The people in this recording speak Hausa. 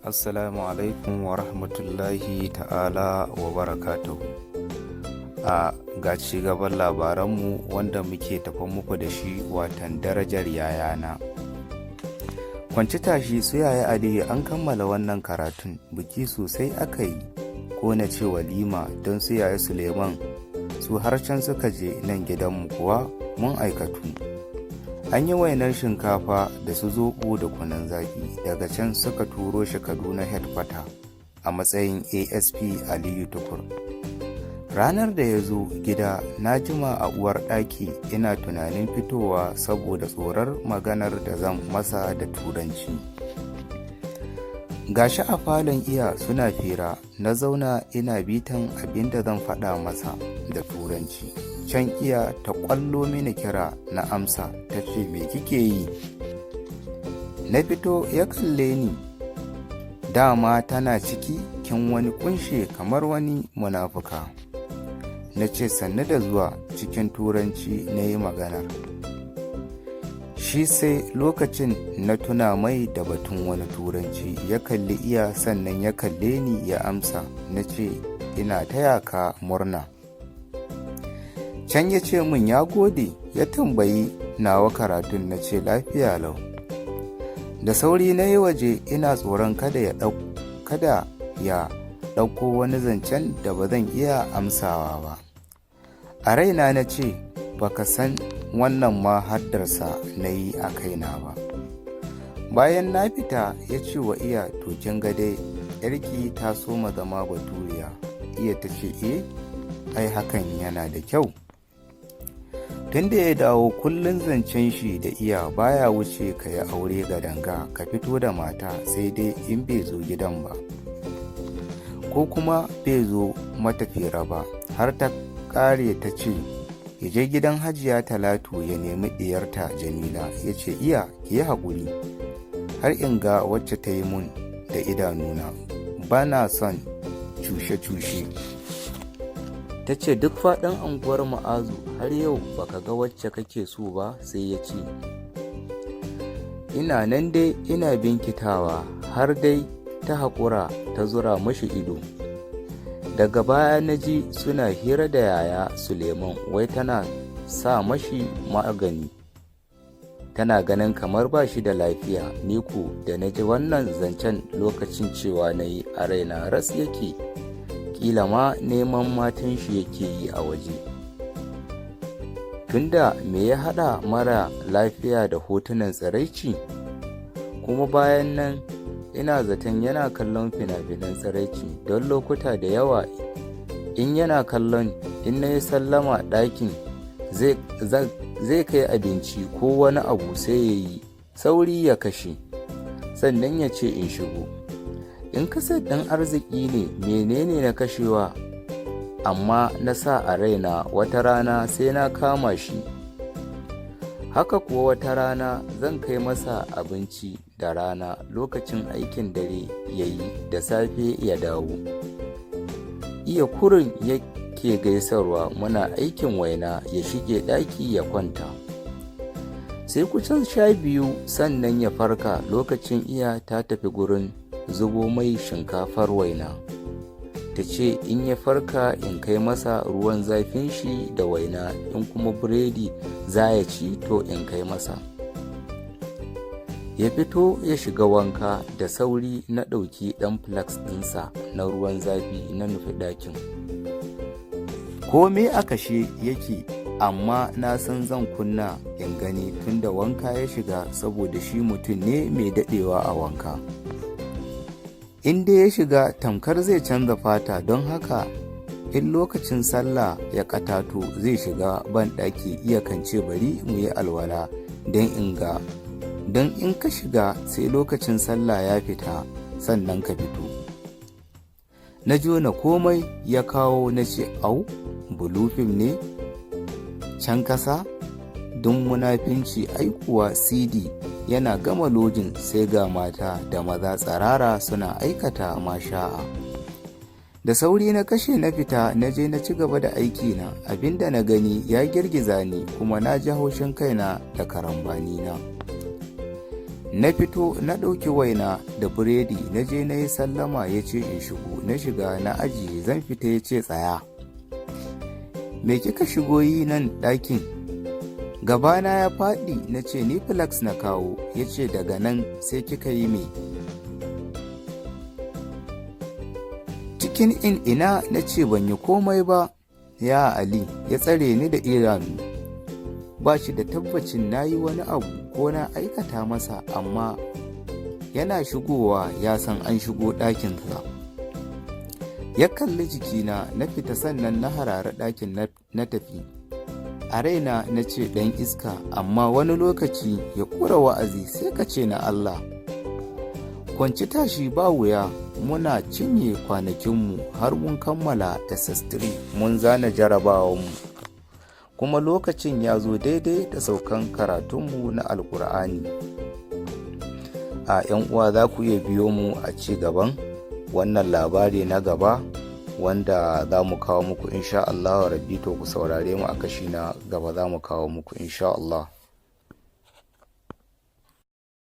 Assalamu alaikum wa rahmatullahi ta'ala wa barakatuhu. Ga ci gaban labaranmu wanda muke tafa muku da shi watan darajar Yayana. Kwanci tashi su Yaya Aliyu an kammala wannan karatun, biki sosai aka yi, ko na ce walima, don su Yaya Suleiman su har can suka je, nan gidanmu kuwa mun aikatu. An yi wainar shinkafa da su zoɓo da kunun zaki, daga can suka turo shi Kaduna headquarter a matsayin ASP Aliyu Tukur. Ranar da ya zo gida na jima a uwar ɗaki ina tunanin fitowa saboda tsorar maganar da zan masa da turanci. Gashi a falon iya suna fira, na zauna ina bitan abin da zan faɗa masa da turanci. Can iya ta ƙwallo mini kira, na amsa, ta ce me kike yi? Na fito ya kalle ni, dama tana ciki kin wani kunshe kamar wani munafuka. Na ce sannu da zuwa, cikin turanci na yi maganar. Shi sai lokacin na tuna mai da batun wani turanci, ya kalli iya sannan ya kalle ni ya amsa. Na ce ina taya ka murna. Can ya ce min ya gode, ya tambayi nawa karatun. Na ce lafiya lau. Da sauri na yi waje, ina tsoron kada ya ɗauko wani zancen da ba zan iya amsawa ba. A raina na ce baka san wannan ma haddarsa na yi a kaina ba. Bayan na fita ya ce wa iya, to kin ga dai yarki ta soma zama baturiya. Iya ta ce ai hakan yana da kyau. Tunda ya dawo kullum zancen shi da iya baya wuce ka yi aure ga danga ka fito da mata, sai dai in bai zo gidan ba ko kuma bai zo mata fira ba. Har ta kare ta ce ya je gidan Hajiya Talatu ya nemi diyarta Jamila. Ya ce iya ki yi haƙuri har in ga wacce ta yi mun da idanuna, ba na son cushe-cushe. Ta ce duk faɗin anguwar Ma'azu har yau baka ga wacce kake so ba? Sai ya ce ina nan dai ina binkitawa, har dai ta haƙura ta zura mashi ido. Daga baya na ji suna hira da Yaya Suleiman, wai tana sa mashi magani, tana ganin kamar ba shi da lafiya. Ni ko da na ji wannan zancen lokacin cewa na yi a raina ras yake, kila ma neman matan shi yake yi a waje. Tunda me ya haɗa mara lafiya da hotunan tsiraici? Kuma bayan nan ina zaton yana kallon fina-finan tsiraici, don lokuta da yawa in yana kallon, in na yi sallama ɗakin zai kai abinci ko wani abu sai ya yi sauri ya kashe, sannan ya ce in shigo. In kasar ɗan arziki ne, menene na kashewa? Amma na sa a raina wata rana sai na kama shi. Haka kuwa wata rana zan kai masa abinci da rana, lokacin aikin dare ya yi, da safe ya dawo. Iya kurin yake gaisarwa, muna aikin waina ya shige ɗaki ya kwanta. Sai kusan 12 sannan ya farka, lokacin iya ta tafi gurin zubo mai shinkafar waina. Ta ce in ya farka in kai masa ruwan zafin shi da waina, in kuma biredi za ya ci to in kai masa. Ya fito ya shiga wanka, da sauri na ɗauki ɗan flax ɗinsa na ruwan zafi na nufi ɗakin. Kome a kashe yake, amma na san zan kunna in gani tunda wanka ya shiga, saboda shi mutum ne mai daɗewa a wanka. Inda ya shiga tamkar zai canza fata, don haka in lokacin sallah ya katato zai shiga ban ɗaki, iya kance bari mu yi alwala don in ka shiga sai lokacin sallah ya fita sannan ka fito. Na jona komai ya kawo, na ce au bulufin ne can kasa, don munafinci aikuwa CD. Yana gama lojin sai ga mata da maza tsarara suna aikata masha'a. Da sauri na kashe na fita, na je na ci gaba da aikina. Abinda na gani ya girgiza ni, kuma na ji haushin kaina da karambani na. Na fito na ɗauki waina da biredi na je na yi sallama ya ce in shigo, na shiga na ajiye zan fita ya ce tsaya. Me kika shigo yi nan ɗakin? Gabana ya faɗi na ce ni flax na kawo, ya ce daga nan sai kika yi me? Cikin ina na ce ban yi komai ba. Ya Ali ya tsare ni da idanu, ba shi da tabbacin na yi wani abu ko na aikata masa, amma yana shigowa ya san an shigo ɗakinsa. Ya kalli jikina na fita sannan na harari ɗakin na tafi. A raina na ce ɗan iska, amma wani lokaci ya ƙura wa'azi sai ka ce na Allah. Kwanci tashi ba wuya, muna cinye kwanakinmu har mun kammala SS3 mun zana jarabawanmu. Kuma lokacin ya zo daidai da saukan karatunmu na Alƙur'ani. A 'yan uwa za ku iya biyo mu a ci gaban wannan labari na gaba wanda za mu kawo muku insha Allah rabbi, to ku saurare mu a kashi na gaba za mu kawo muku insha Allah.